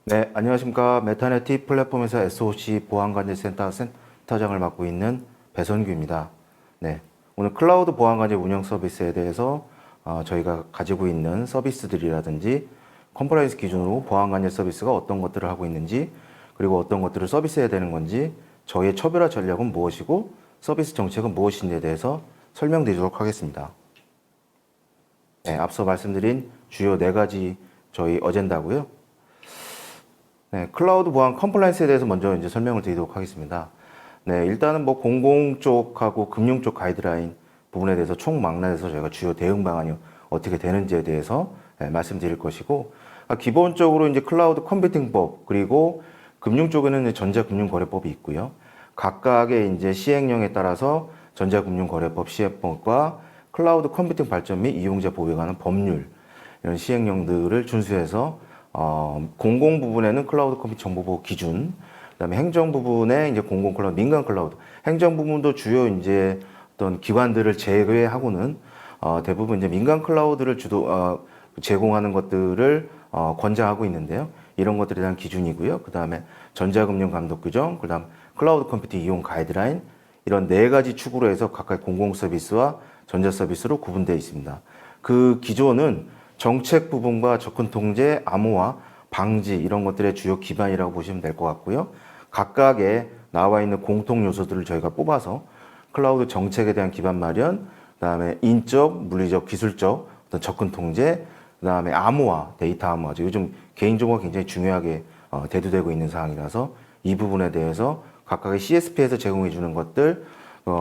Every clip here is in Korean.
네, 안녕하십니까. 메타네티 플랫폼에서 SOC 보안관제센터 센터장을 맡고 있는 배선규입니다. 네, 오늘 클라우드 보안관제 운영 서비스에 대해서 저희가 가지고 있는 서비스들이라든지 컴플라이언스 기준으로 보안관제 서비스가 어떤 것들을 하고 있는지, 그리고 어떤 것들을 서비스해야 되는 건지, 저희의 차별화 전략은 무엇이고 서비스 정책은 무엇인지에 대해서 설명드리도록 하겠습니다. 네, 앞서 말씀드린 주요 4가지 저희 어젠다고요. 네, 클라우드 보안 컴플라이언스에 대해서 먼저 이제 설명을 드리도록 하겠습니다. 네, 일단은 뭐 공공 쪽하고 금융 쪽 가이드라인 부분에 대해서 총망라해서 저희가 주요 대응 방안이 어떻게 되는지에 대해서 말씀드릴 것이고, 기본적으로 이제 클라우드 컴퓨팅법 그리고 금융 쪽에는 이제 전자금융거래법이 있고요. 각각의 이제 시행령에 따라서 전자금융거래법 시행법과 클라우드 컴퓨팅 발전 및 이용자 보호에 관한 법률 이런 시행령들을 준수해서 공공 부분에는 클라우드 컴퓨팅 정보보호 기준, 그다음에 행정 부분에 이제 공공 클라우드, 민간 클라우드, 행정 부분도 주요 이제 어떤 기관들을 제외하고는 대부분 이제 민간 클라우드를 제공하는 것들을 권장하고 있는데요. 이런 것들에 대한 기준이고요. 그다음에 전자금융 감독 규정, 그다음 클라우드 컴퓨팅 이용 가이드라인 이런 4가지 축으로 해서 각각 공공 서비스와 전자 서비스로 구분되어 있습니다. 그 기존은 정책 부분과 접근 통제, 암호화, 방지 이런 것들의 주요 기반이라고 보시면 될 것 같고요. 각각의 나와 있는 공통 요소들을 저희가 뽑아서 클라우드 정책에 대한 기반 마련, 그다음에 인적, 물리적, 기술적 어떤 접근 통제, 그다음에 암호화, 데이터 암호화죠. 요즘 개인정보가 굉장히 중요하게 대두되고 있는 상황이라서 이 부분에 대해서 각각의 CSP에서 제공해 주는 것들,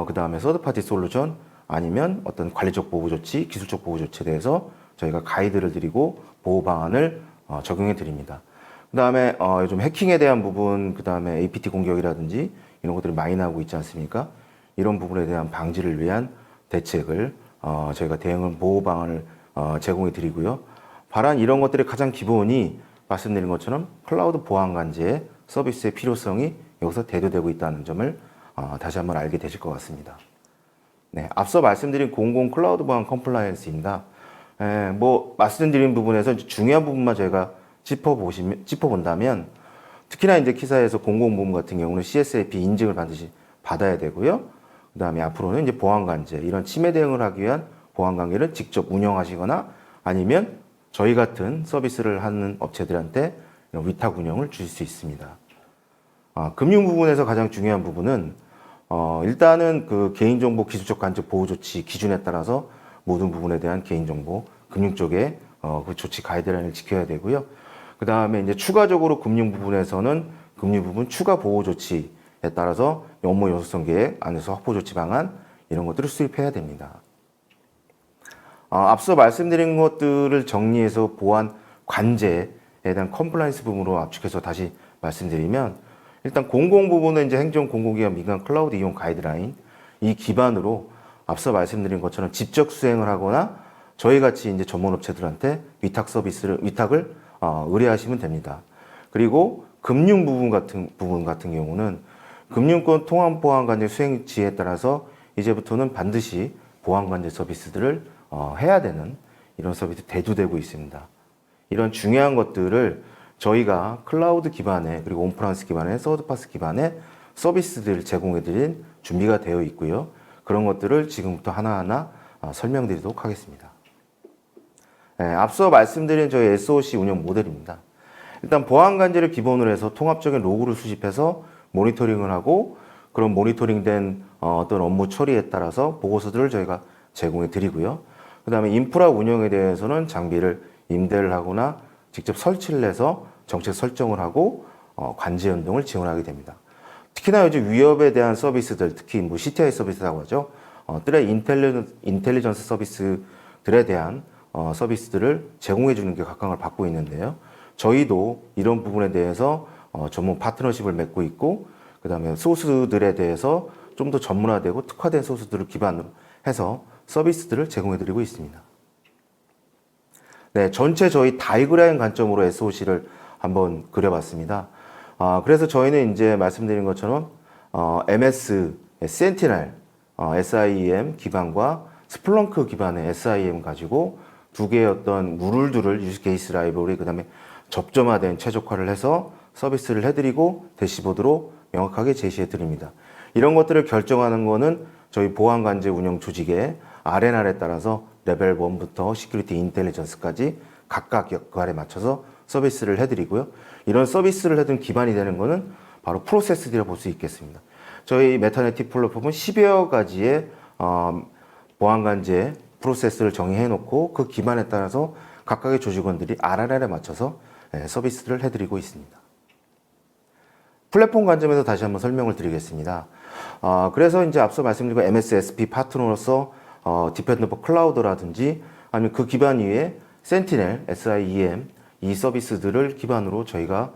그다음에 서드파티 솔루션 아니면 어떤 관리적 보호 조치, 기술적 보호 조치에 대해서 저희가 가이드를 드리고 보호 방안을 적용해 드립니다. 그다음에 요즘 해킹에 대한 부분, 그다음에 APT 공격이라든지 이런 것들이 많이 나오고 있지 않습니까? 이런 부분에 대한 방지를 위한 대책을 저희가 대응 보호 방안을 제공해 드리고요. 바란 이런 것들의 가장 기본이 말씀드린 것처럼 클라우드 보안 관제 서비스의 필요성이 여기서 대두되고 있다는 점을 다시 한번 알게 되실 것 같습니다. 네, 앞서 말씀드린 공공 클라우드 보안 컴플라이언스입니다. 뭐 말씀드린 부분에서 중요한 부분만 저희가 짚어본다면, 특히나 이제 기사에서 공공 부문 같은 경우는 CSAP 인증을 반드시 받아야 되고요. 그다음에 앞으로는 이제 보안 관제 이런 침해 대응을 하기 위한 보안 관계를 직접 운영하시거나 아니면 저희 같은 서비스를 하는 업체들한테 위탁 운영을 주실 수 있습니다. 금융 부분에서 가장 중요한 부분은 일단은 그 개인정보 기술적 간접 보호 조치 기준에 따라서 모든 부분에 대한 개인정보 금융 쪽에 그 조치 가이드라인을 지켜야 되고요. 그 다음에 이제 추가적으로 금융 부분에서는 금융 부분 추가 보호 조치에 따라서 업무 요소성 계획 안에서 확보 조치 방안 이런 것들을 수립해야 됩니다. 앞서 말씀드린 것들을 정리해서 보안 관제에 대한 컴플라이언스 부분으로 압축해서 다시 말씀드리면, 일단 공공 부분은 이제 행정 공공기관 민간 클라우드 이용 가이드라인 이 기반으로 앞서 말씀드린 것처럼 직접 수행을 하거나 저희 같이 이제 전문 업체들한테 위탁을 의뢰하시면 됩니다. 그리고 금융 부분 같은 경우는 금융권 통합 보안관제 수행 지에 따라서 이제부터는 반드시 보안관제 서비스들을 해야 되는 이런 서비스 대두되고 있습니다. 이런 중요한 것들을 저희가 클라우드 기반의 그리고 온프라미스 기반의 서드파스 기반의 서비스들을 제공해드릴 준비가 되어 있고요. 그런 것들을 지금부터 하나하나 설명드리도록 하겠습니다. 네, 앞서 말씀드린 저희 SOC 운영 모델입니다. 일단 보안 관제를 기본으로 해서 통합적인 로그를 수집해서 모니터링을 하고, 그런 모니터링된 어떤 업무 처리에 따라서 보고서들을 저희가 제공해 드리고요. 그 다음에 인프라 운영에 대해서는 장비를 임대를 하거나 직접 설치를 해서 정책 설정을 하고 관제 연동을 지원하게 됩니다. 특히나 요즘 위협에 대한 서비스들, 특히 뭐 CTI 서비스라고 하죠. 트레 인텔리전스 서비스들에 대한 서비스들을 제공해 주는 게 각광을 받고 있는데요. 저희도 이런 부분에 대해서 전문 파트너십을 맺고 있고, 그 다음에 소스들에 대해서 좀 더 전문화되고 특화된 소스들을 기반으로 해서 서비스들을 제공해 드리고 있습니다. 네, 전체 저희 다이그램 관점으로 SOC를 한번 그려봤습니다. 그래서 저희는 이제 말씀드린 것처럼 MS, 센티넬, SIEM 기반과 스플렁크 기반의 SIEM 가지고 두 개의 어떤 룰들을 유즈 케이스 라이브러리, 그다음에 접점화된 최적화를 해서 서비스를 해드리고 대시보드로 명확하게 제시해 드립니다. 이런 것들을 결정하는 거는 저희 보안관제 운영 조직의 R&R에 따라서 레벨 1부터 시큐리티 인텔리전스까지 각각 역할에 맞춰서 서비스를 해드리고요. 이런 서비스를 해둔 기반이 되는 거는 바로 프로세스들이라 볼 수 있겠습니다. 저희 메타네틱 플랫폼은 10여 가지의 보안관제 프로세스를 정의해 놓고 그 기반에 따라서 각각의 조직원들이 R&R에 맞춰서 서비스를 해드리고 있습니다. 플랫폼 관점에서 다시 한번 설명을 드리겠습니다. 그래서 이제 앞서 말씀드린 MSSP 파트너로서 디펜더 포 클라우드라든지 아니면 그 기반 위에 센티넬, SIEM 이 서비스들을 기반으로 저희가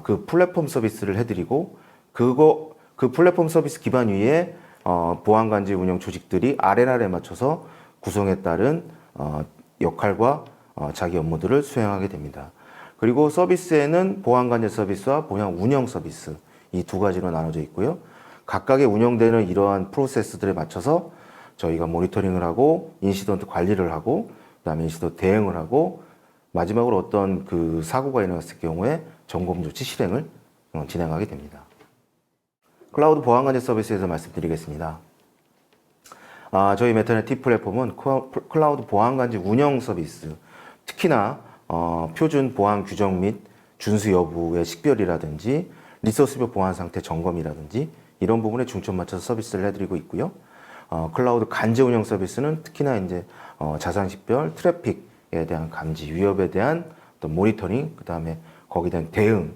그 플랫폼 서비스를 해드리고 그 플랫폼 서비스 기반 위에 보안관제 운영 조직들이 R&R에 맞춰서 구성에 따른 역할과 자기 업무들을 수행하게 됩니다. 그리고 서비스에는 보안관제 서비스와 보안 운영 서비스 이 두 가지로 나눠져 있고요. 각각의 운영되는 이러한 프로세스들에 맞춰서 저희가 모니터링을 하고 인시던트 관리를 하고 그다음에 인시던트 대응을 하고 마지막으로 어떤 그 사고가 일어났을 경우에 점검 조치 실행을 진행하게 됩니다. 클라우드 보안관제 서비스에서 말씀드리겠습니다. 저희 메타네틱 플랫폼은 클라우드 보안관제 운영 서비스, 특히나 표준 보안 규정 및 준수 여부의 식별이라든지 리소스별 보안 상태 점검이라든지 이런 부분에 중점 맞춰서 서비스를 해드리고 있고요. 클라우드 간제 운영 서비스는 특히나 이제 자산 식별, 트래픽에 대한 감지, 위협에 대한 어떤 모니터링, 그 다음에 거기에 대한 대응,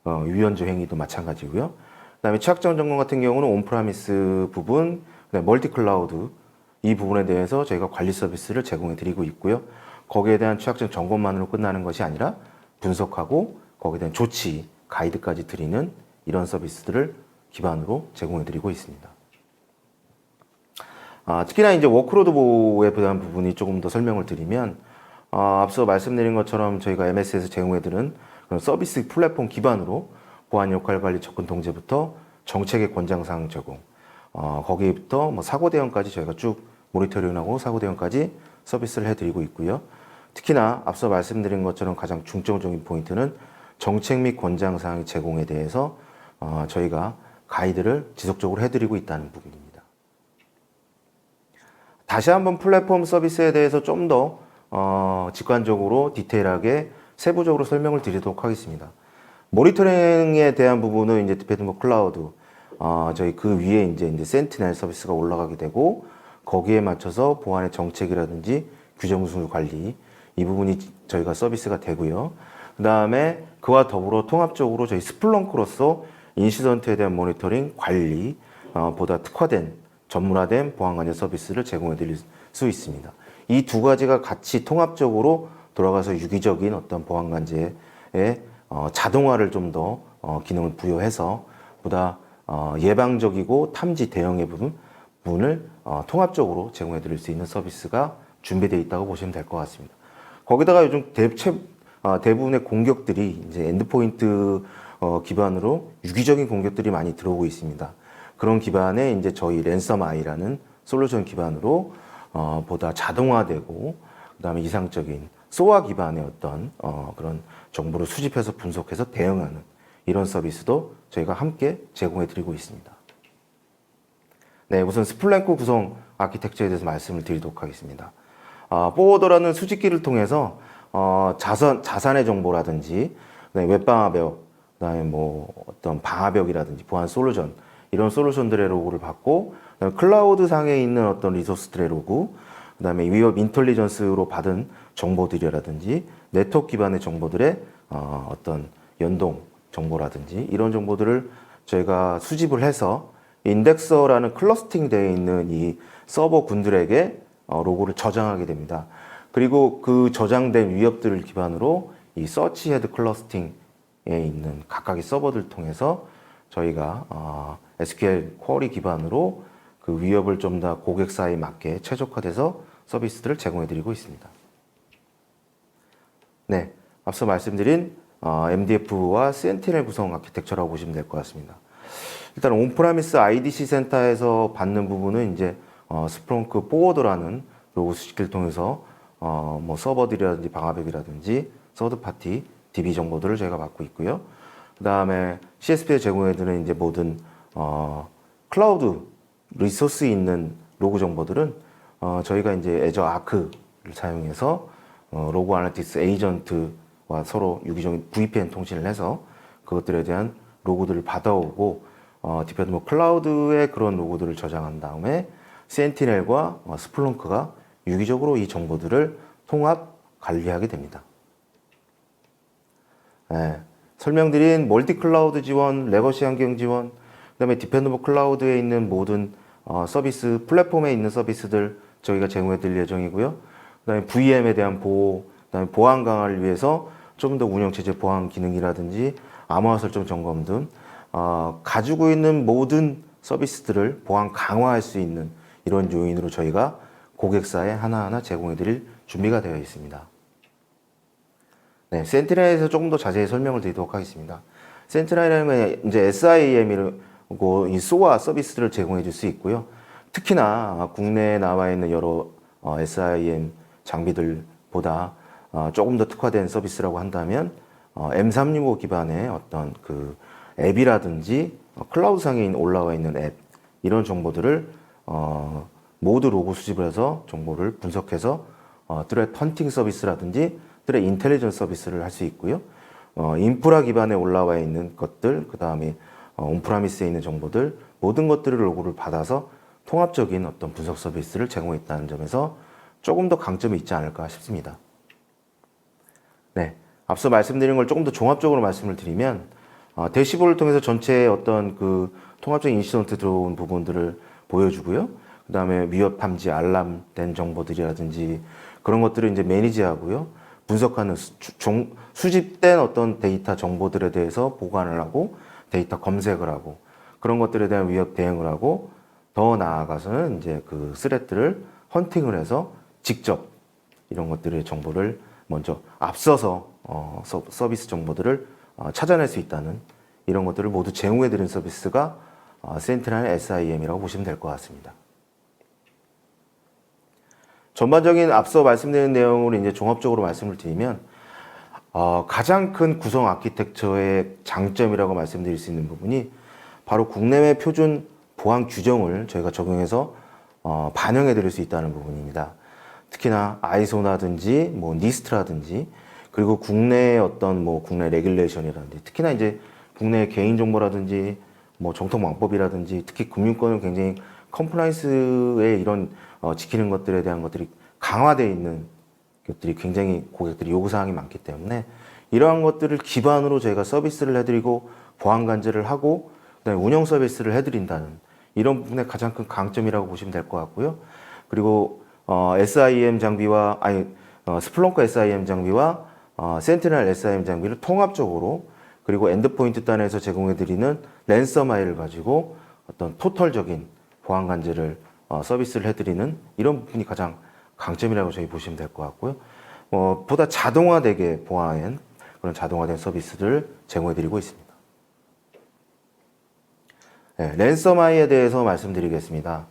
위헌적 행위도 마찬가지고요. 그 다음에 취약점 점검 같은 경우는 온프라미스 부분, 그다음에 멀티 클라우드 이 부분에 대해서 저희가 관리 서비스를 제공해 드리고 있고요. 거기에 대한 취약점 점검만으로 끝나는 것이 아니라 분석하고 거기에 대한 조치, 가이드까지 드리는 이런 서비스들을 기반으로 제공해 드리고 있습니다. 특히나 이제 워크로드 보호에 대한 부분이 조금 더 설명을 드리면 앞서 말씀드린 것처럼 저희가 MS에서 제공해 드리는 그런 서비스 플랫폼 기반으로 보안 역할 관리 접근 통제부터 정책의 권장사항 제공, 거기부터 뭐 사고 대응까지 저희가 쭉 모니터링하고 사고 대응까지 서비스를 해드리고 있고요. 특히나 앞서 말씀드린 것처럼 가장 중점적인 포인트는 정책 및 권장사항의 제공에 대해서 저희가 가이드를 지속적으로 해드리고 있다는 부분입니다. 다시 한번 플랫폼 서비스에 대해서 좀 더 직관적으로 디테일하게 세부적으로 설명을 드리도록 하겠습니다. 모니터링에 대한 부분은 이제 디펜더 클라우드 저희 그 위에 이제 센티넬 서비스가 올라가게 되고 거기에 맞춰서 보안의 정책이라든지 규정 준수 관리 이 부분이 저희가 서비스가 되고요. 그 다음에 그와 더불어 통합적으로 저희 스플렁크로서 인시던트에 대한 모니터링 관리 보다 특화된 전문화된 보안관제 서비스를 제공해 드릴 수 있습니다. 이 두 가지가 같이 통합적으로 돌아가서 유기적인 어떤 보안관제의 자동화를 좀 더 기능을 부여해서 보다 예방적이고 탐지 대응의 부분을 통합적으로 제공해 드릴 수 있는 서비스가 준비되어 있다고 보시면 될 것 같습니다. 거기다가 요즘 대부분의 공격들이 이제 엔드포인트 기반으로 유기적인 공격들이 많이 들어오고 있습니다. 그런 기반에 이제 저희 랜섬아이라는 솔루션 기반으로 보다 자동화되고 그다음에 이상적인 소아 기반의 어떤 그런 정보를 수집해서 분석해서 대응하는 이런 서비스도 저희가 함께 제공해 드리고 있습니다. 네, 우선 스플랭크 구성 아키텍처에 대해서 말씀을 드리도록 하겠습니다. 포워더라는 수집기를 통해서 자산의 정보라든지 웹방화벽, 그다음에 뭐 어떤 방화벽이라든지 보안 솔루션 이런 솔루션들의 로그를 받고 클라우드 상에 있는 어떤 리소스들의 로그, 그다음에 위협 인텔리전스로 받은 정보들이라든지 네트워크 기반의 정보들의 어떤 연동 정보라든지 이런 정보들을 저희가 수집을 해서 인덱서라는 클러스팅 되어 있는 이 서버군들에게 로고를 저장하게 됩니다. 그리고 그 저장된 위협들을 기반으로 이 서치 헤드 클러스팅에 있는 각각의 서버들을 통해서 저희가 SQL 쿼리 기반으로 그 위협을 좀 더 고객사에 맞게 최적화돼서 서비스들을 제공해 드리고 있습니다. 네, 앞서 말씀드린 MDF와 센티넬 구성 아키텍처라고 보시면 될 것 같습니다. 일단 온프라미스 IDC 센터에서 받는 부분은 이제 스플렁크 포워더라는 로고 수집기를 통해서 뭐 서버들이라든지 방화벽이라든지 서드 파티 DB 정보들을 저희가 맡고 있고요. 그 다음에 CSP에 제공해드리는 이제 모든 클라우드 리소스 있는 로그 정보들은 저희가 이제 애저 아크를 사용해서 로그 아나리틱스 에이전트와 서로 유기적인 VPN 통신을 해서 그것들에 대한 로그들을 받아오고 디펜드 클라우드의 그런 로그들을 저장한 다음에 센티넬과 스플렁크가 유기적으로 이 정보들을 통합 관리하게 됩니다. 네, 설명드린 멀티 클라우드 지원, 레거시 환경 지원, 그다음에 디펜더블 클라우드에 있는 모든 서비스, 플랫폼에 있는 서비스들 저희가 제공해 드릴 예정이고요. 그다음에 VM에 대한 보호, 그다음에 보안 강화를 위해서 좀 더 운영 체제 보안 기능이라든지 암호화 설정 점검 등 가지고 있는 모든 서비스들을 보안 강화할 수 있는 이런 요인으로 저희가 고객사에 하나하나 제공해 드릴 준비가 되어 있습니다. 네, 센티넬에서 조금 더 자세히 설명을 드리도록 하겠습니다. 센티넬이라는 건 이제 SIEM이고 이 SOA 서비스들을 제공해 줄 수 있고요. 특히나 국내에 나와 있는 여러 SIEM 장비들보다 조금 더 특화된 서비스라고 한다면 M365 기반의 어떤 그 앱이라든지 클라우드상에 올라와 있는 앱 이런 정보들을 모두 로그 수집을 해서 정보를 분석해서 트레트 헌팅 서비스라든지 트레트 인텔리전스 서비스를 할 수 있고요. 인프라 기반에 올라와 있는 것들, 그 다음에 온프라미스에 있는 정보들 모든 것들을 로그를 받아서 통합적인 어떤 분석 서비스를 제공했다는 점에서 조금 더 강점이 있지 않을까 싶습니다. 네, 앞서 말씀드린 걸 조금 더 종합적으로 말씀을 드리면 대시보드를 통해서 전체의 어떤 그 통합적인 인시던트 들어온 부분들을 보여주고요. 그 다음에 위협 탐지, 알람된 정보들이라든지 그런 것들을 이제 매니지하고요. 분석하는 수집된 어떤 데이터 정보들에 대해서 보관을 하고 데이터 검색을 하고 그런 것들에 대한 위협 대응을 하고 더 나아가서는 이제 그 스레트를 헌팅을 해서 직접 이런 것들의 정보를 먼저 앞서서 서비스 정보들을 찾아낼 수 있다는 이런 것들을 모두 제공해드리는 서비스가 센티넬 SIEM이라고 보시면 될 것 같습니다. 전반적인 앞서 말씀드린 내용을 이제 종합적으로 말씀을 드리면 가장 큰 구성 아키텍처의 장점이라고 말씀드릴 수 있는 부분이 바로 국내외 표준 보안 규정을 저희가 적용해서 반영해 드릴 수 있다는 부분입니다. 특히나 아이소라든지 뭐 니스트라든지 그리고 국내의 어떤 뭐 국내 레귤레이션이라든지 특히나 이제 국내 개인정보라든지 뭐 정통망법이라든지 특히 금융권은 굉장히 컴플라이언스의 이런 지키는 것들에 대한 것들이 강화되어 있는 것들이 굉장히 고객들이 요구사항이 많기 때문에 이러한 것들을 기반으로 저희가 서비스를 해드리고 보안 관제를 하고 그다음에 운영 서비스를 해드린다는 이런 부분의 가장 큰 강점이라고 보시면 될 것 같고요. 그리고 SIEM 장비와 스플렁크 SIEM 장비와 센티넬 SIEM 장비를 통합적으로 그리고 엔드포인트 단에서 제공해드리는 랜섬웨어를 가지고 어떤 토털적인 보안 관제를 서비스를 해드리는 이런 부분이 가장 강점이라고 저희 보시면 될 것 같고요. 보다 자동화되게 보안한 그런 자동화된 서비스를 제공해드리고 있습니다. 네, 랜섬웨어에 대해서 말씀드리겠습니다.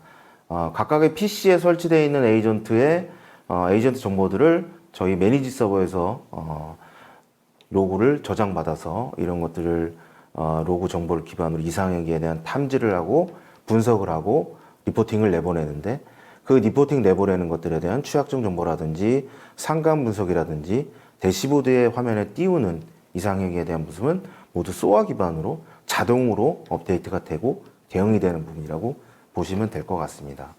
각각의 PC에 설치되어 있는 에이전트의 에이전트 정보들을 저희 매니지 서버에서 로그를 저장받아서 이런 것들을 로그 정보를 기반으로 이상행위에 대한 탐지를 하고 분석을 하고 리포팅을 내보내는데 그 리포팅 내보내는 것들에 대한 취약점 정보라든지 상감 분석이라든지 대시보드의 화면에 띄우는 이상행위에 대한 모습은 모두 SOA 기반으로 자동으로 업데이트가 되고 대응이 되는 부분이라고 보시면 될 것 같습니다.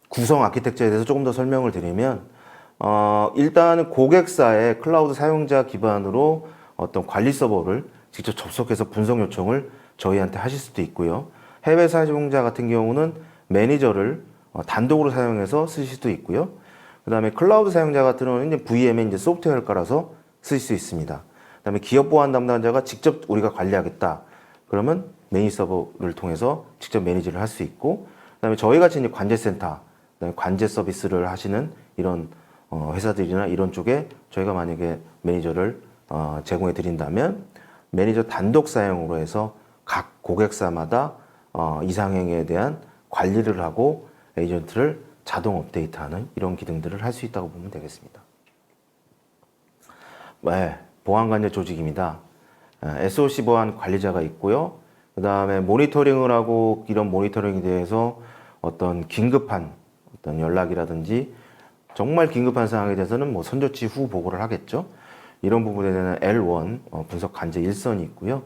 구성 아키텍처에 대해서 조금 더 설명을 드리면 일단은 고객사의 클라우드 사용자 기반으로 어떤 관리 서버를 직접 접속해서 분석 요청을 저희한테 하실 수도 있고요. 해외 사용자 같은 경우는 매니저를 단독으로 사용해서 쓰실 수도 있고요. 그 다음에 클라우드 사용자 같은 경우는 이제 VM에 이제 소프트웨어를 깔아서 쓸 수 있습니다. 그 다음에 기업 보안 담당자가 직접 우리가 관리하겠다. 그러면 매니지 서버를 통해서 직접 매니지를 할 수 있고, 그 다음에 저희 같이 이제 관제센터, 그다음에 관제 서비스를 하시는 이런 회사들이나 이런 쪽에 저희가 만약에 매니저를 제공해 드린다면 매니저 단독 사용으로 해서 각 고객사마다 이상행위에 대한 관리를 하고 에이전트를 자동 업데이트하는 이런 기능들을 할 수 있다고 보면 되겠습니다. 네, 보안관제 조직입니다. SOC 보안 관리자가 있고요. 그 다음에 모니터링을 하고 이런 모니터링에 대해서 어떤 긴급한 어떤 연락이라든지 정말 긴급한 상황에 대해서는 뭐 선조치 후 보고를 하겠죠. 이런 부분에 대한 L1 분석 관제 일선이 있고요.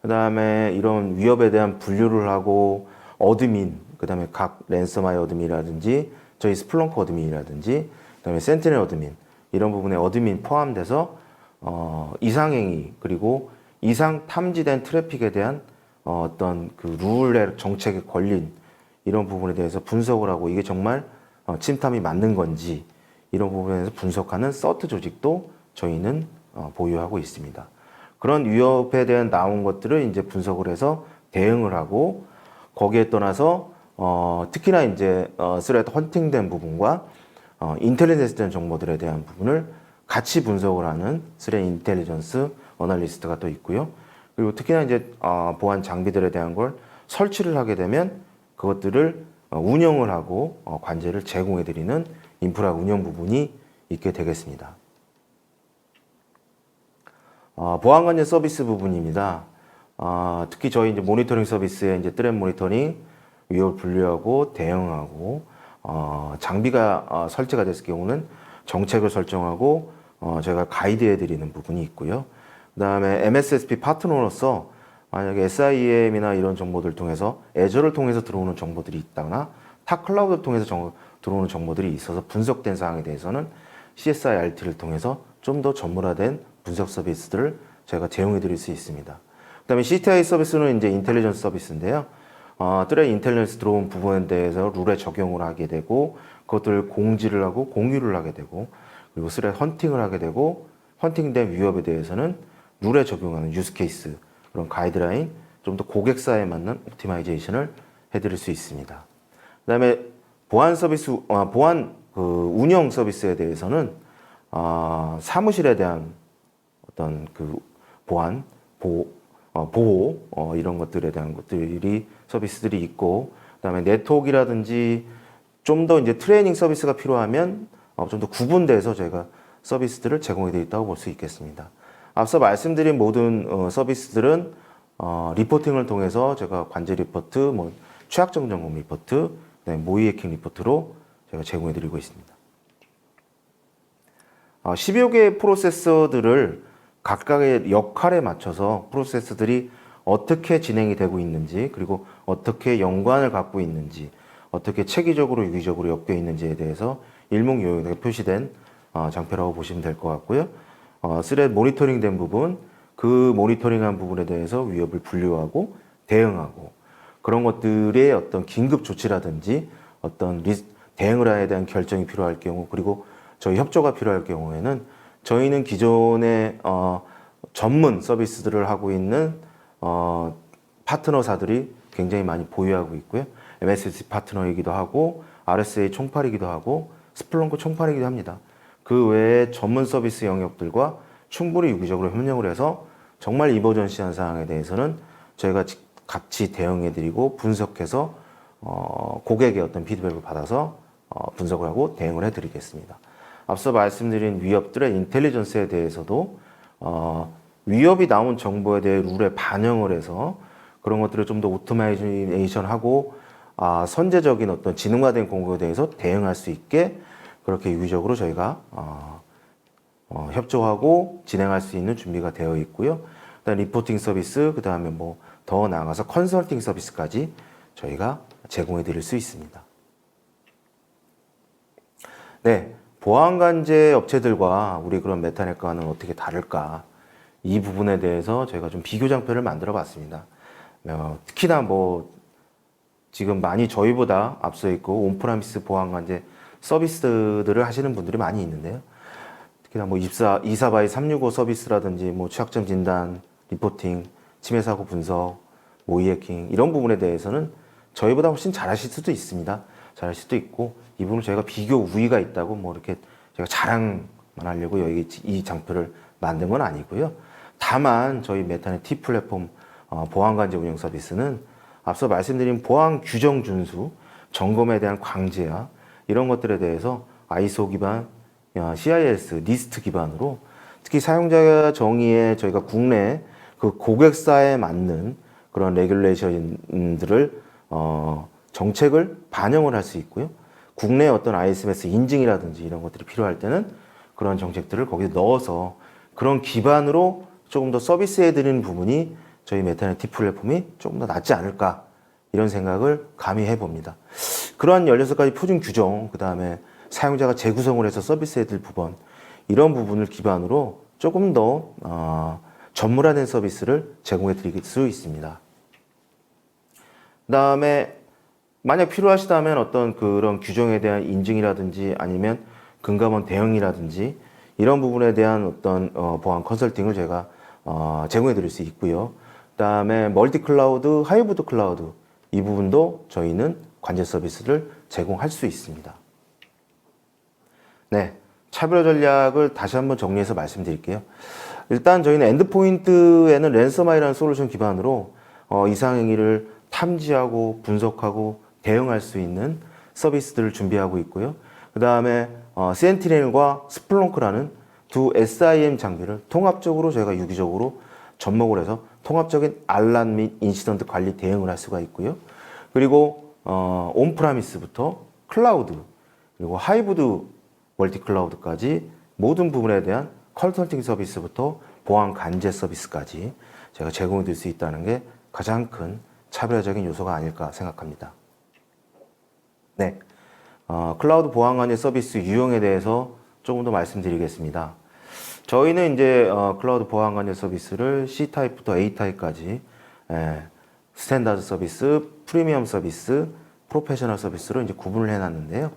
그 다음에 이런 위협에 대한 분류를 하고 어드민, 그 다음에 각 랜섬웨어 어드민이라든지 저희 스플렁크 어드민이라든지 그 다음에 센티넬 어드민 이런 부분에 어드민 포함돼서 이상행위 그리고 이상 탐지된 트래픽에 대한 어떤 그 룰의 정책에 걸린 이런 부분에 대해서 분석을 하고 이게 정말 침탐이 맞는 건지 이런 부분에서 분석하는 서트 조직도 저희는 보유하고 있습니다. 그런 위협에 대한 나온 것들을 이제 분석을 해서 대응을 하고 거기에 떠나서 특히나 이제 스레드 헌팅된 부분과 인텔리전스 된 정보들에 대한 부분을 같이 분석을 하는 스레드 인텔리전스 어널리스트가 또 있고요. 그리고 특히나 이제 보안 장비들에 대한 걸 설치를 하게 되면 그것들을 운영을 하고 관제를 제공해 드리는 인프라 운영 부분이 있게 되겠습니다. 보안관제 서비스 부분입니다. 특히 저희 이제 모니터링 서비스에 이제 트랩 모니터링, 위협을 분류하고 대응하고 장비가 설치가 됐을 경우는 정책을 설정하고 저희가 가이드해 드리는 부분이 있고요. 그다음에 MSSP 파트너로서 만약에 SIEM이나 이런 정보들 통해서 애저를 통해서 들어오는 정보들이 있다거나 타 클라우드를 통해서 들어오는 정보들이 있어서 분석된 사항에 대해서는 CSIRT를 통해서 좀 더 전문화된 분석 서비스들을 저희가 제공해 드릴 수 있습니다. 그다음에 CTI 서비스는 이제 인텔리전스 서비스인데요. 트레이 인텔리전스 들어온 부분에 대해서 룰에 적용을 하게 되고 그것들을 공지를 하고 공유를 하게 되고 그리고 스레 헌팅을 하게 되고 헌팅된 위협에 대해서는 룰에 적용하는 유스 케이스 그런 가이드라인 좀 더 고객사에 맞는 옵티마이제이션을 해드릴 수 있습니다. 그다음에 보안 서비스 보안 그 운영 서비스에 대해서는 사무실에 대한 어떤 그 보안 보호 이런 것들에 대한 것들이 서비스들이 있고 그다음에 네트워크라든지 좀 더 이제 트레이닝 서비스가 필요하면 좀 더 구분돼서 저희가 서비스들을 제공해 드린다고 볼 수 있겠습니다. 앞서 말씀드린 모든 서비스들은 리포팅을 통해서 제가 관제 리포트, 뭐 취약점 점검 리포트, 그다음에 모의 해킹 리포트로 제가 제공해 드리고 있습니다. 10여 개의 프로세서들을 각각의 역할에 맞춰서 프로세스들이 어떻게 진행이 되고 있는지 그리고 어떻게 연관을 갖고 있는지 어떻게 체계적으로 유기적으로 엮여 있는지에 대해서 일목요연하게 표시된 장표라고 보시면 될 것 같고요. 스레드 모니터링 된 부분, 그 모니터링한 부분에 대해서 위협을 분류하고 대응하고 그런 것들의 어떤 긴급 조치라든지 어떤 대응을 해야 대한 결정이 필요할 경우 그리고 저희 협조가 필요할 경우에는 저희는 기존의 전문 서비스들을 하고 있는 파트너사들이 굉장히 많이 보유하고 있고요. MSSP 파트너이기도 하고 RSA 총팔이기도 하고 스플렁크 총팔이기도 합니다. 그 외에 전문 서비스 영역들과 충분히 유기적으로 협력을 해서 정말 이머전시한 사항에 대해서는 저희가 같이 대응해드리고 분석해서 고객의 어떤 피드백을 받아서 분석을 하고 대응을 해드리겠습니다. 앞서 말씀드린 위협들의 인텔리전스에 대해서도 위협이 나온 정보에 대해 룰에 반영을 해서 그런 것들을 좀 더 오토마이제이션하고 선제적인 어떤 지능화된 공격에 대해서 대응할 수 있게 그렇게 유기적으로 저희가 협조하고 진행할 수 있는 준비가 되어 있고요. 그다음 리포팅 서비스, 그 다음에 뭐 더 나아가서 컨설팅 서비스까지 저희가 제공해 드릴 수 있습니다. 네, 보안관제 업체들과 우리 그런 메타넷과는 어떻게 다를까? 이 부분에 대해서 저희가 좀 비교 장표를 만들어 봤습니다. 특히나 뭐 지금 많이 저희보다 앞서 있고 온프라미스 보안관제 서비스들을 하시는 분들이 많이 있는데요. 특히나 뭐 24x 365 서비스라든지 뭐 취약점 진단, 리포팅, 침해 사고 분석, 모의 해킹 이런 부분에 대해서는 저희보다 훨씬 잘하실 수도 있습니다. 잘하실 수도 있고 이 부분을 저희가 비교 우위가 있다고 뭐 이렇게 제가 자랑만 하려고 여기 이 장표를 만든 건 아니고요. 다만 저희 메타넷 T 플랫폼 보안관제 운영 서비스는 앞서 말씀드린 보안 규정 준수, 점검에 대한 광제화 이런 것들에 대해서 ISO 기반, CIS, 니스트 기반으로 특히 사용자 정의에 저희가 국내 그 고객사에 맞는 그런 레귤레이션들을 정책을 반영을 할 수 있고요. 국내 어떤 ISMS 인증이라든지 이런 것들이 필요할 때는 그런 정책들을 거기에 넣어서 그런 기반으로 조금 더 서비스해 드리는 부분이 저희 메타네티 플랫폼이 조금 더 낫지 않을까 이런 생각을 감히 해봅니다. 그러한 16가지 표준 규정, 그 다음에 사용자가 재구성을 해서 서비스해 드릴 부분, 이런 부분을 기반으로 조금 더 전문화된 서비스를 제공해 드릴 수 있습니다. 그 다음에 만약 필요하시다면 어떤 그런 규정에 대한 인증이라든지 아니면 금감원 대응이라든지 이런 부분에 대한 어떤 보안 컨설팅을 제가 제공해 드릴 수 있고요. 그 다음에 멀티 클라우드, 하이브리드 클라우드 이 부분도 저희는 관제 서비스를 제공할 수 있습니다. 네, 차별화 전략을 다시 한번 정리해서 말씀드릴게요. 일단 저희는 엔드포인트에는 랜섬웨어라는 솔루션 기반으로 이상행위를 탐지하고 분석하고 대응할 수 있는 서비스들을 준비하고 있고요. 그 다음에 센티넬과 스플렁크라는 두 SIM 장비를 통합적으로 저희가 유기적으로 접목을 해서 통합적인 알람 및 인시던트 관리 대응을 할 수가 있고요. 그리고 온프라미스부터 클라우드 그리고 하이브리드 멀티 클라우드까지 모든 부분에 대한 컨설팅 서비스부터 보안 관제 서비스까지 제가 제공해 드릴 수 있다는 게 가장 큰 차별화적인 요소가 아닐까 생각합니다. 네, 클라우드 보안 관제 서비스 유형에 대해서 조금 더 말씀드리겠습니다. 저희는 이제 클라우드 보안 관제 서비스를 C타입부터 A타입까지 스탠다드 서비스, 프리미엄 서비스, 프로페셔널 서비스로 이제 구분을 해놨는데요.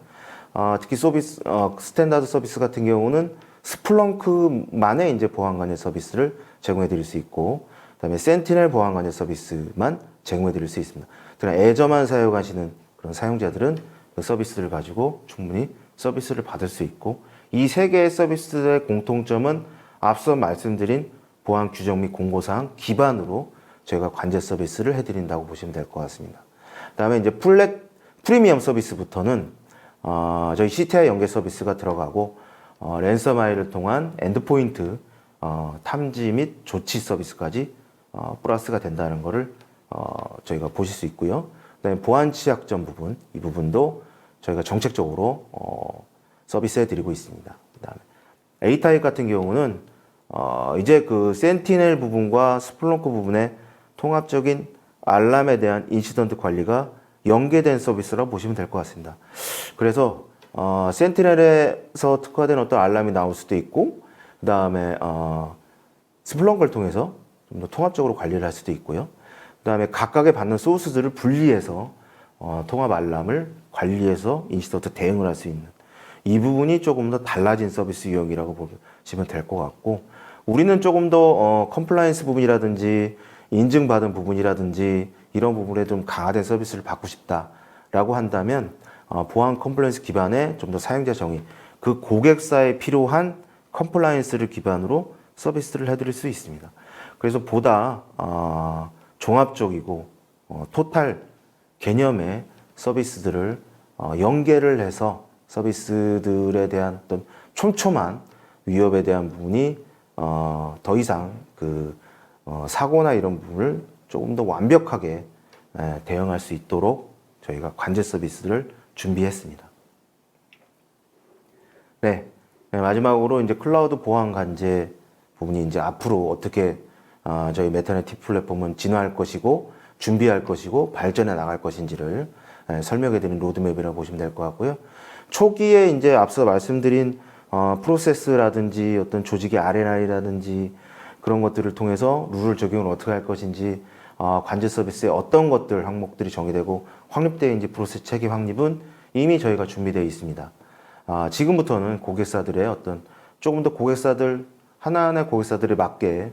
특히 스탠다드 서비스 같은 경우는 스플렁크만의 이제 보안 관제 서비스를 제공해 드릴 수 있고, 그다음에 센티넬 보안 관제 서비스만 제공해 드릴 수 있습니다. 그러나 애저만 사용하시는 그런 사용자들은 그 서비스를 가지고 충분히 서비스를 받을 수 있고, 이 세 개의 서비스의 공통점은 앞서 말씀드린 보안 규정 및 공고사항 기반으로 저희가 관제 서비스를 해드린다고 보시면 될 것 같습니다. 그다음에 이제 프리미엄 서비스부터는 저희 CTI 연계 서비스가 들어가고 랜섬웨어를 통한 엔드포인트 탐지 및 조치 서비스까지 플러스가 된다는 것을 저희가 보실 수 있고요. 그다음에 보안 취약점 부분, 이 부분도 저희가 정책적으로 서비스해 드리고 있습니다. 그다음에 A타입 같은 경우는 이제 그 센티넬 부분과 스플렁크 부분의 통합적인 알람에 대한 인시던트 관리가 연계된 서비스라고 보시면 될 것 같습니다. 그래서 센티넬에서 특화된 어떤 알람이 나올 수도 있고, 그 다음에 스플렁크를 통해서 좀 더 통합적으로 관리를 할 수도 있고요. 그 다음에 각각의 받는 소스들을 분리해서 통합 알람을 관리해서 인시던트 대응을 할 수 있는 이 부분이 조금 더 달라진 서비스 유형이라고 보시면 될 것 같고, 우리는 조금 더 컴플라이언스 부분이라든지 인증받은 부분이라든지 이런 부분에 좀 강화된 서비스를 받고 싶다라고 한다면 보안 컴플라이언스 기반의 좀 더 사용자 정의, 그 고객사에 필요한 컴플라이언스를 기반으로 서비스를 해드릴 수 있습니다. 그래서 보다 종합적이고 토탈 개념의 서비스들을 연계를 해서 서비스들에 대한 어떤 촘촘한 위협에 대한 부분이 더 이상 그 사고나 이런 부분을 조금 더 완벽하게 대응할 수 있도록 저희가 관제 서비스를 준비했습니다. 네, 마지막으로 이제 클라우드 보안 관제 부분이 이제 앞으로 어떻게 저희 메타네티 플랫폼은 진화할 것이고 준비할 것이고 발전해 나갈 것인지를 설명해드린 로드맵이라고 보시면 될 것 같고요. 초기에 이제 앞서 말씀드린 프로세스라든지 어떤 조직의 R&I라든지 그런 것들을 통해서 룰을 적용을 어떻게 할 것인지 관제 서비스에 어떤 것들 항목들이 정의되고 확립되어 있는지 프로세스 체계 확립은 이미 저희가 준비되어 있습니다. 지금부터는 고객사들의 어떤 조금 더 고객사들 하나하나 고객사들에 맞게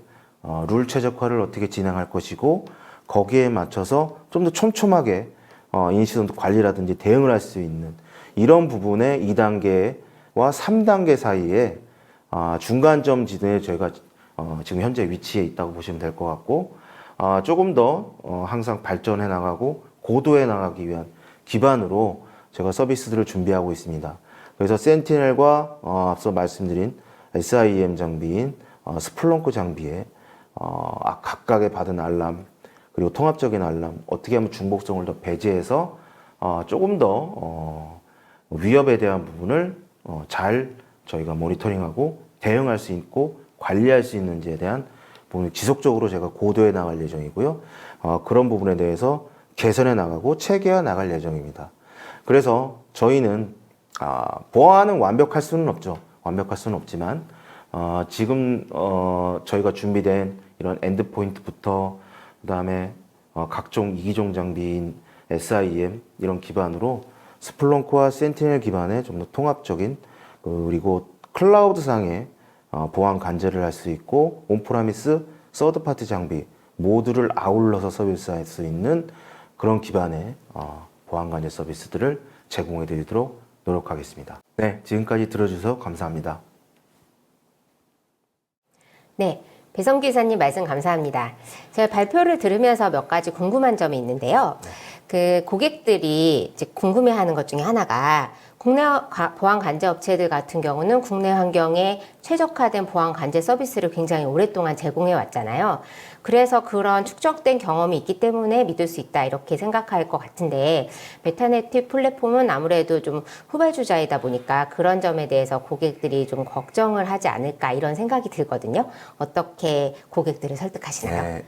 룰 최적화를 어떻게 진행할 것이고 거기에 맞춰서 좀 더 촘촘하게 인시던트 관리라든지 대응을 할 수 있는 이런 부분의 2단계와 3단계 사이에 중간점 지대에 저희가 지금 현재 위치해 있다고 보시면 될 것 같고, 조금 더 항상 발전해 나가고 고도해 나가기 위한 기반으로 제가 서비스들을 준비하고 있습니다. 그래서 센티넬과 앞서 말씀드린 SIEM 장비인 스플렁크 장비에 각각의 받은 알람 그리고 통합적인 알람 어떻게 하면 중복성을 더 배제해서 조금 더 위협에 대한 부분을 잘 저희가 모니터링하고 대응할 수 있고 관리할 수 있는지에 대한 부분을 지속적으로 제가 고도해 나갈 예정이고요. 그런 부분에 대해서 개선해 나가고 체계화 나갈 예정입니다. 그래서 저희는 보안은 완벽할 수는 없죠. 완벽할 수는 없지만 지금 저희가 준비된 이런 엔드포인트부터 그다음에 각종 이기종 장비인 SIEM 이런 기반으로 스플렁크와 센티넬 기반의 좀 더 통합적인 그리고 클라우드상의 보안 관제를 할 수 있고 온프라미스 서드파티 장비 모두를 아울러서 서비스할 수 있는 그런 기반의 보안 관제 서비스들을 제공해 드리도록 노력하겠습니다. 네, 지금까지 들어주셔서 감사합니다. 네, 배성규 이사님 말씀 감사합니다. 제가 발표를 들으면서 몇 가지 궁금한 점이 있는데요. 그 고객들이 이제 궁금해하는 것 중에 하나가 국내 보안 관제 업체들 같은 경우는 국내 환경에 최적화된 보안 관제 서비스를 굉장히 오랫동안 제공해 왔잖아요. 그래서 그런 축적된 경험이 있기 때문에 믿을 수 있다 이렇게 생각할 것 같은데 메타네티 플랫폼은 아무래도 좀 후발주자이다 보니까 그런 점에 대해서 고객들이 좀 걱정을 하지 않을까 이런 생각이 들거든요. 어떻게 고객들을 설득하시나요?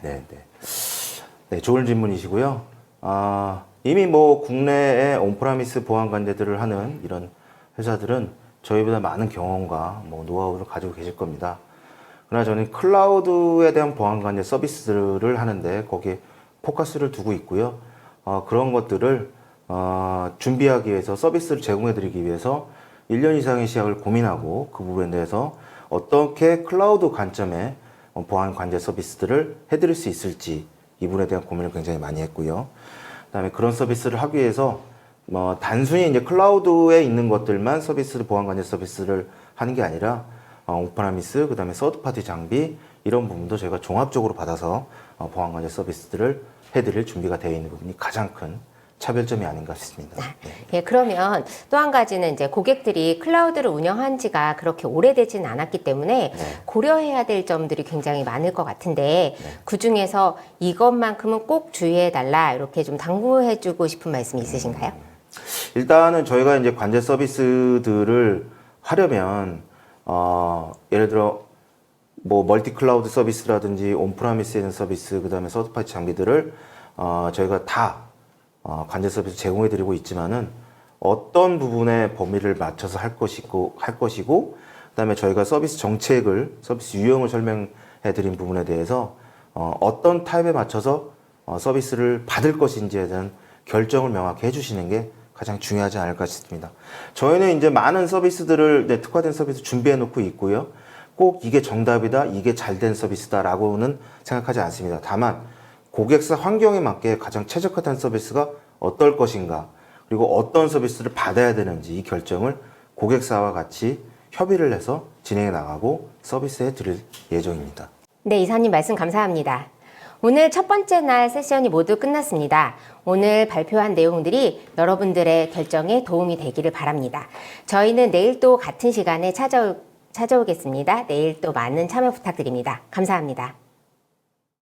네, 좋은 질문이시고요. 이미 뭐 국내에 온프라미스 보안 관제들을 하는 이런 회사들은 저희보다 많은 경험과 뭐 노하우를 가지고 계실 겁니다. 그러나 저는 클라우드에 대한 보안 관제 서비스들을 하는데 거기에 포커스를 두고 있고요. 그런 것들을 준비하기 위해서 서비스를 제공해 드리기 위해서 1년 이상의 시간을 고민하고 그 부분에 대해서 어떻게 클라우드 관점의 보안 관제 서비스들을 해드릴 수 있을지 이 부분에 대한 고민을 굉장히 많이 했고요. 그다음에 그런 서비스를 하기 위해서 단순히 이제 클라우드에 있는 것들만 서비스를 보안 관제 서비스를 하는 게 아니라 온프라미스 그다음에 서드파티 장비 이런 부분도 저희가 종합적으로 받아서 보안 관제 서비스들을 해드릴 준비가 되어 있는 부분이 가장 큰 차별점이 아닌가 싶습니다. 예, 그러면 또 한 가지는 이제 고객들이 클라우드를 운영한 지가 그렇게 오래되지는 않았기 때문에 고려해야 될 점들이 굉장히 많을 것 같은데 그 중에서 이것만큼은 꼭 주의해 달라 이렇게 좀 당부해 주고 싶은 말씀이 있으신가요? 일단은 저희가 이제 관제 서비스들을 하려면 예를 들어 뭐 멀티 클라우드 서비스라든지 온프라미스에 있는 서비스 그다음에 서드파티 장비들을 저희가 다 관제 서비스 제공해 드리고 있지만은 어떤 부분의 범위를 맞춰서 할 것이고 그다음에 저희가 서비스 정책을 서비스 유형을 설명해 드린 부분에 대해서 어떤 타입에 맞춰서 서비스를 받을 것인지에 대한 결정을 명확히 해 주시는 게 가장 중요하지 않을까 싶습니다. 저희는 이제 많은 서비스들을 특화된 서비스 준비해 놓고 있고요. 꼭 이게 정답이다, 이게 잘된 서비스다라고는 생각하지 않습니다. 다만 고객사 환경에 맞게 가장 최적화된 서비스가 어떨 것인가 그리고 어떤 서비스를 받아야 되는지 이 결정을 고객사와 같이 협의를 해서 진행해 나가고 서비스해 드릴 예정입니다. 네, 이사님 말씀 감사합니다. 오늘 첫 번째 날 세션이 모두 끝났습니다. 오늘 발표한 내용들이 여러분들의 결정에 도움이 되기를 바랍니다. 저희는 내일 또 같은 시간에 찾아오겠습니다. 내일 또 많은 참여 부탁드립니다. 감사합니다.